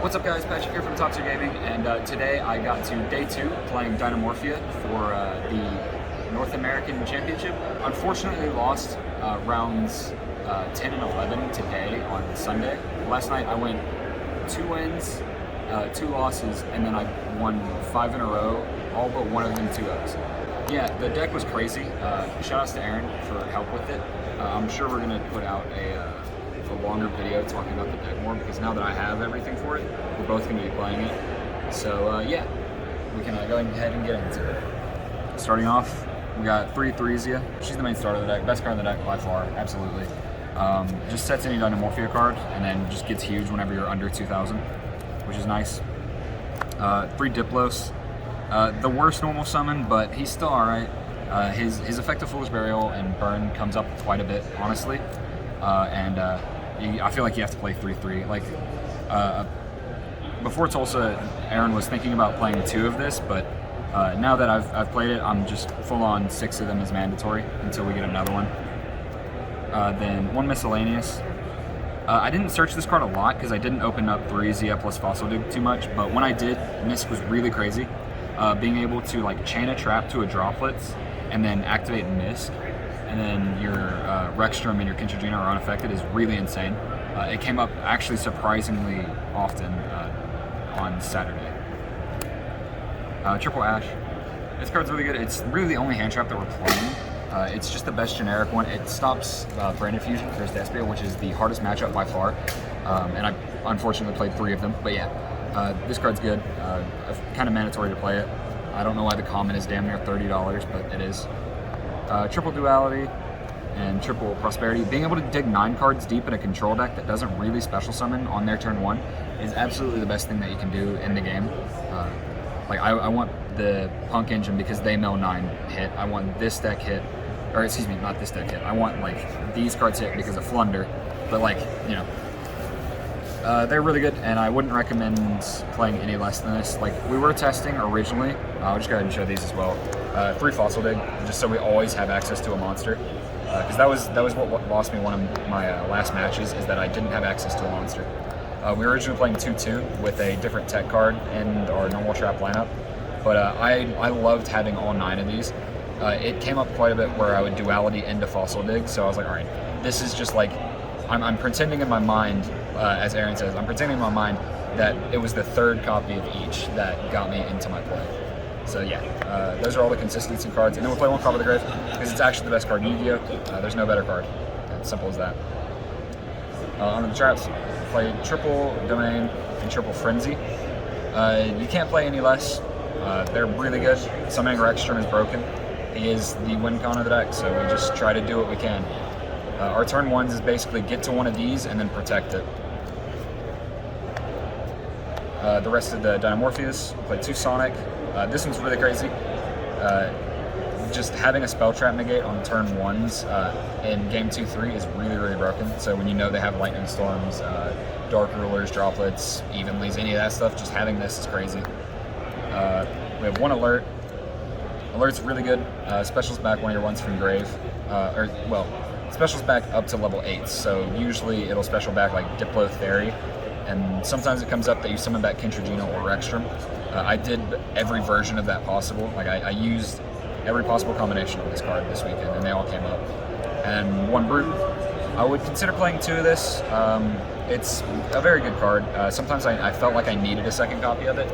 What's up guys, Patrick here from Top Tier Gaming, and today I got to day 2 playing Dinomorphia for the North American Championship. Unfortunately lost rounds 10 and 11 today on Sunday. Last night I went 2 wins, 2 losses, and then I won 5 in a row, all but one of them 2-0s. Yeah, the deck was crazy. Shout outs to Aaron for help with it. I'm sure we're going to put out a longer video talking about the deck more, because now that I have everything for it, we're both going to be playing it. So yeah, we can go ahead and get into it. Starting off, we got 3 Theresia. She's the main starter of the deck, best card in the deck by far, absolutely. Just sets any Dinomorphia card, and then just gets huge whenever you're under 2,000, which is nice. 3 Diplos. The worst normal summon, but he's still alright. His effective Foolish Burial and Burn comes up quite a bit, honestly. I feel like you have to play 3-3. Like, before Tulsa, Aaron was thinking about playing 2 of this, but now that I've played it, I'm just full on 6 of them as mandatory until we get another one. Then 1 Miscellaneous. I didn't search this card a lot because I didn't open up Theresia plus Fossil Dig too much, but when I did, Miss was really crazy. Being able to like chain a trap to a Droplets and then activate Miss, and then your Rexstrom and your Kintragina are unaffected is really insane. It came up actually surprisingly often on Saturday. Triple Ash. This card's really good. It's really the only hand trap that we're playing. It's just the best generic one. It stops Brain Infusion versus Despia, which is the hardest matchup by far. And I unfortunately played 3 of them, but yeah, this card's good. Kind of mandatory to play it. I don't know why the common is damn near $30, but it is. Triple Duality and Triple Prosperity. Being able to dig 9 cards deep in a control deck that doesn't really special summon on their turn 1 is absolutely the best thing that you can do in the game. I want the Punk Engine because they mill 9 hit. I want this deck hit, or excuse me, not this deck hit. I want like these cards hit because of Flunder, but like, you know, they're really good, and I wouldn't recommend playing any less than this. Like, we were testing originally. I'll just go ahead and show these as well. 3 Fossil Dig, just so we always have access to a monster. Because that was what lost me one of my last matches, is that I didn't have access to a monster. We were originally playing 2-2 with a different tech card in our normal trap lineup, but I loved having all 9 of these. It came up quite a bit where I would duality into Fossil Dig, so I was like, all right, this is just like, I'm pretending in my mind, as Aaron says, I'm pretending in my mind that it was the 3rd copy of each that got me into my play. So yeah, those are all the consistency cards, and then we'll play 1 Card of the Grave because it's actually the best card in Yu-Gi-Oh! There's no better card. It's simple as that. On the traps, play Triple Domain and Triple Frenzy. You can't play any less. They're really good. Summoning Rexstrom is broken. He is the win con of the deck, so we just try to do what we can. Our turn 1s is basically get to one of these and then protect it. The rest of the Dinomorphias, play 2 Sonic. This one's really crazy. Just having a spell trap negate on turn 1s in game 2-3 is really, really broken. So when you know they have Lightning Storms, Dark Rulers, Droplets, Evenlies, any of that stuff, just having this is crazy. We have 1 Alert. Alert's really good. Specials back one of your ones from Grave. Specials back up to level 8. So usually it'll special back like Diplo Theory. And sometimes it comes up that you summon back Kintragina or Rexstrom. I did every version of that possible. Like I used every possible combination of this card this weekend, and they all came up. And 1 Brute. I would consider playing 2 of this. It's a very good card. Sometimes I felt like I needed a 2nd copy of it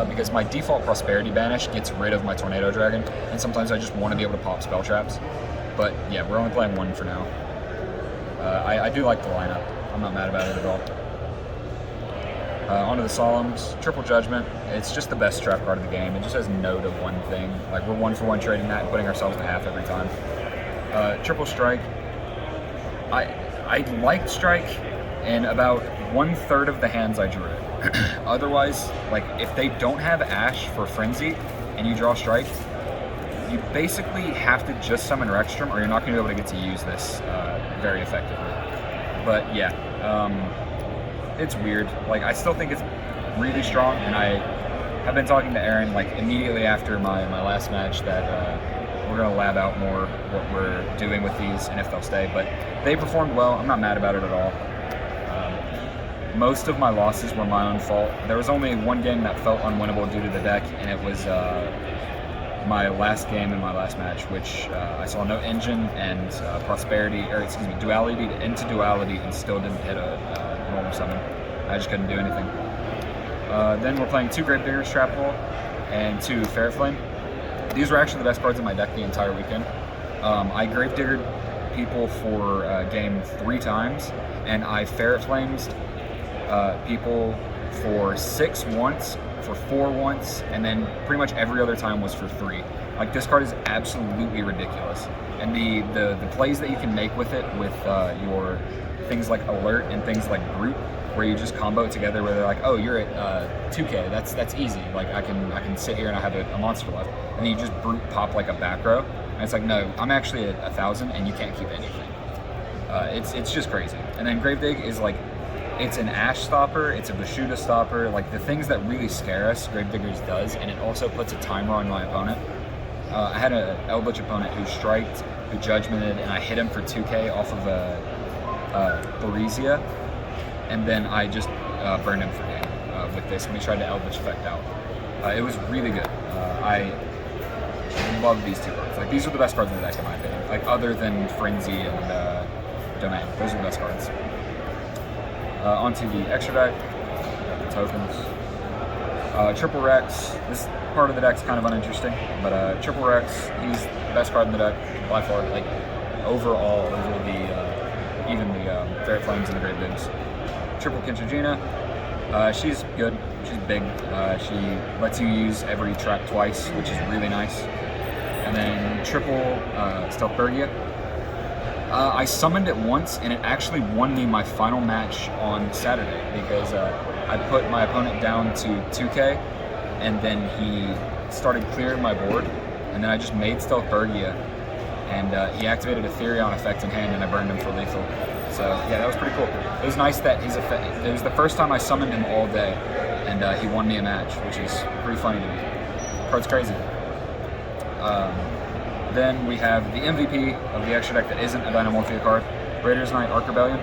because my default Prosperity Banish gets rid of my Tornado Dragon, and sometimes I just want to be able to pop spell traps. But yeah, we're only playing 1 for now. I do like the lineup. I'm not mad about it at all. Onto the Solemns, Triple Judgment. It's just the best trap card of the game. It just has no to one thing. Like, we're 1-for-1 trading that and putting ourselves to half every time. Triple Strike. I liked Strike in about 1/3 of the hands I drew it. Otherwise, like, if they don't have Ash for Frenzy and you draw Strike, you basically have to just summon Rexstrom, or you're not going to be able to get to use this very effectively. But yeah, it's weird. Like, I still think it's really strong, and I have been talking to Aaron like immediately after my last match that we're going to lab out more what we're doing with these and if they'll stay. But they performed well. I'm not mad about it at all. most of my losses were my own fault. There was only one game that felt unwinnable due to the deck, and it was my last game in my last match, which I saw no engine and duality into duality, and still didn't hit a normal summon. I just couldn't do anything. Then we're playing 2 Gravediggers Trap Hole and 2 Ferret Flame. These were actually the best cards in my deck the entire weekend. I Gravediggered people for game 3 times, and I Ferret Flames people for 6 once, for 4 once, and then pretty much every other time was for 3. Like, this card is absolutely ridiculous. And the plays that you can make with it, with your things like Alert and things like Brute, where you just combo it together, where they're like, oh, you're at 2k, that's easy. Like, I can sit here and I have a monster left, and then you just Brute pop like a back row, and it's like, no, I'm actually at 1,000, and you can't keep anything. It's just crazy. And then Gravedig is like, it's an Ash stopper, it's a Bashuda stopper, like the things that really scare us, Gravediggers does, and it also puts a timer on my opponent. I had an Eldritch opponent who striked, who judgmented, and I hit him for 2k off of a Theresia, and then I just burned him for game with this, and we tried to Eldritch effect out. It was really good. I love these 2 cards. Like, these are the best cards in the deck, in my opinion. Like, other than Frenzy and Domain. Those are the best cards. Onto the extra deck, the tokens. Triple Rex, this part of the deck's kind of uninteresting, but Triple Rex, he's the best card in the deck by far, like overall, over the even the Ferret Flames and the Gravedigs. Triple Kinchagina, she's good, she's big, she lets you use every trap twice, which is really nice. And then triple Stealthbergia. I summoned it once, and it actually won me my final match on Saturday, because I put my opponent down to 2k, and then he started clearing my board, and then I just made Stealthbergia, and he activated a Therion effect in hand, and I burned him for lethal. So yeah, that was pretty cool. It was nice that his effect, it was the first time I summoned him all day, and he won me a match, which is pretty funny to me. Card's crazy. Then we have the MVP of the extra deck that isn't a Dinomorphia card, Raiders Knight Arc Rebellion.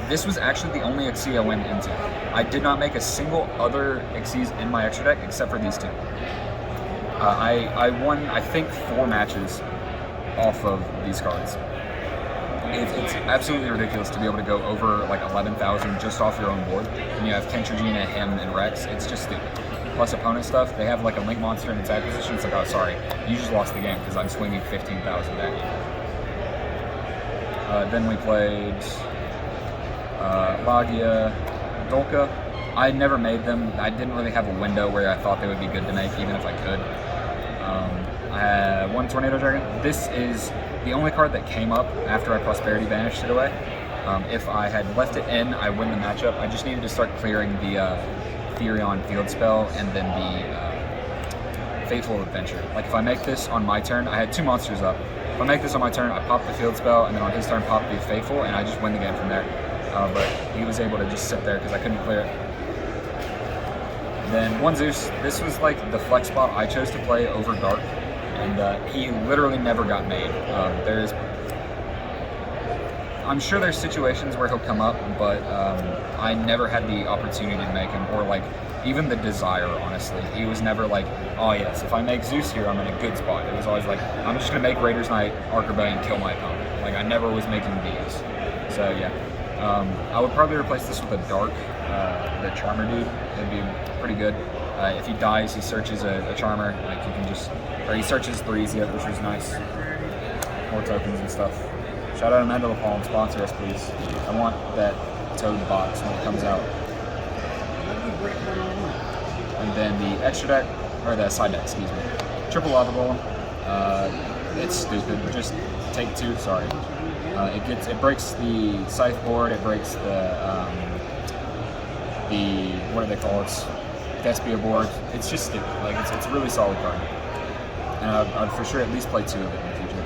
This was actually the only Xyz I went into. I did not make a single other Xyz in my extra deck except for these 2. I won, I think, 4 matches off of these cards. It's absolutely ridiculous to be able to go over like 11,000 just off your own board. And you have Kentragina, him, and Rex. It's just stupid. Plus opponent stuff, they have like a Link monster in attack position. It's like, oh, sorry, you just lost the game because I'm swinging 15,000 at you. Then we played Lagia, Dolka. I never made them. I didn't really have a window where I thought they would be good to make, even if I could. I had 1 Tornado Dragon. This is the only card that came up after I Prosperity banished it away. If I had left it in, I win the matchup. I just needed to start clearing the Therion field spell and then the Fateful Adventure. Like, if I make this on my turn, I had 2 monsters up. If I make this on my turn, I pop the field spell, and then on his turn pop the Fateful, and I just win the game from there. But he was able to just sit there because I couldn't clear it. And then 1 Zeus, this was like the flex spot I chose to play over Dark, and he literally never got made. I'm sure there's situations where he'll come up, but I never had the opportunity to make him, or like even the desire, honestly. He was never like, oh yes, if I make Zeus here, I'm in a good spot. It was always like, I'm just gonna make Raiders Knight, Arc Rebellion, kill my opponent. Like, I never was making these. So yeah, I would probably replace this with a Dark, the Charmer dude. It'd be pretty good. If he dies, he searches a Charmer. Like, you can just, or he searches Theresia, which was nice. More tokens and stuff. Shout out to Amanda LaPalm, sponsor us, please. I want that Toad box when it comes out. And then the extra deck, or the side deck, excuse me. Triple Lava Golem. It's stupid. Just take 2. Sorry. It breaks the Scythe board. It breaks the what do they call it? Despia board. It's just stupid. Like, it's a really solid card. And I'd for sure at least play 2 of it in the future.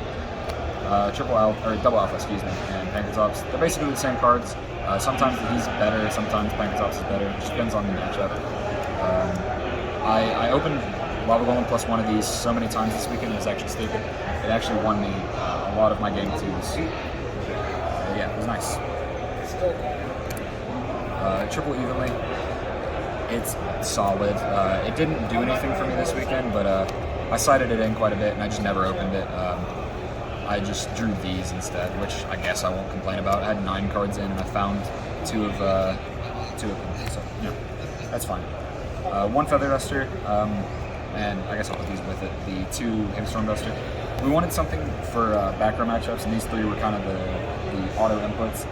Triple Alpha, or Double Alpha, excuse me, and Pancratops. They're basically the same cards. Sometimes he's better, sometimes Pancratops is better. It just depends on the matchup. I opened Lava Golem plus 1 of these so many times this weekend, it was actually stupid. It actually won me a lot of my game 2s. Yeah, it was nice. Triple evenly. It's solid. It didn't do anything for me this weekend, but I cited it in quite a bit, and I just never opened it. I just drew these instead, which I guess I won't complain about. I had 9 cards in, and I found two of them, so yeah, that's fine. 1 Feather Duster, and I guess I'll put these with it. The 2 Heavy Storm Duster. We wanted something for back row matchups, and these 3 were kind of the auto inputs.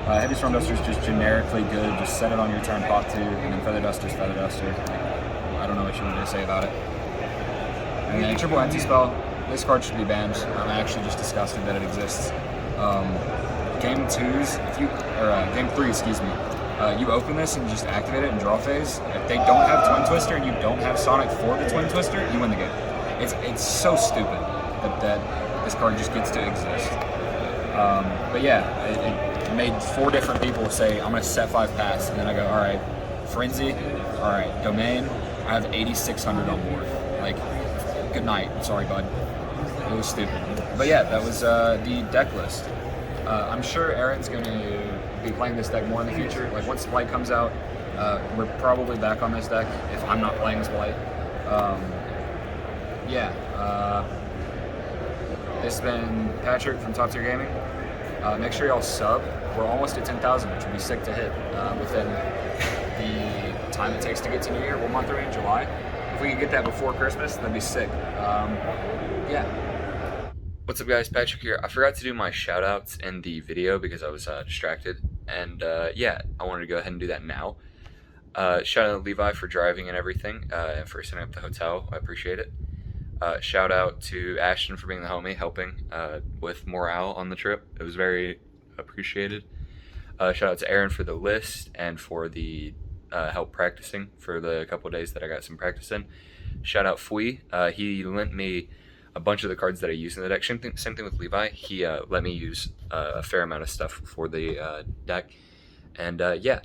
Heavy Storm Duster is just generically good. Just set it on your turn, pop 2, and then Feather Duster's Feather Duster. I don't know what you want me to say about it. And then Triple Anti-Spell. This card should be banned. I'm actually just disgusted that it exists. Game 3, excuse me. You open this and just activate it in draw phase. If they don't have Twin Twister and you don't have Sonic for the Twin Twister, you win the game. It's so stupid that this card just gets to exist. But yeah, it made 4 different people say, I'm going to set 5 pass, and then I go, alright, Frenzy, alright, Domain, I have 8,600 on board. Like, good night, sorry bud. It was stupid. But yeah, that was the deck list. I'm sure Aaron's going to be playing this deck more in the future. Like, once Blight comes out, we're probably back on this deck, if I'm not playing as Blight. This has been Patrick from Top Tier Gaming. Make sure y'all sub. We're almost at 10,000, which would be sick to hit within the time it takes to get to New Year. What month are we in? July? If we could get that before Christmas, that'd be sick. Yeah. What's up, guys? Patrick here. I forgot to do my shout-outs in the video because I was distracted. And yeah, I wanted to go ahead and do that now. Shout out to Levi for driving and everything, and for setting up the hotel. I appreciate it. Shout out to Ashton for being the homie, helping with morale on the trip. It was very appreciated. Shout out to Aaron for the list and for the help practicing for the couple of days that I got some practice in. Shout out Fui. He lent me a bunch of the cards that I use in the deck. Same thing with Levi. He let me use a fair amount of stuff for the deck. And yeah.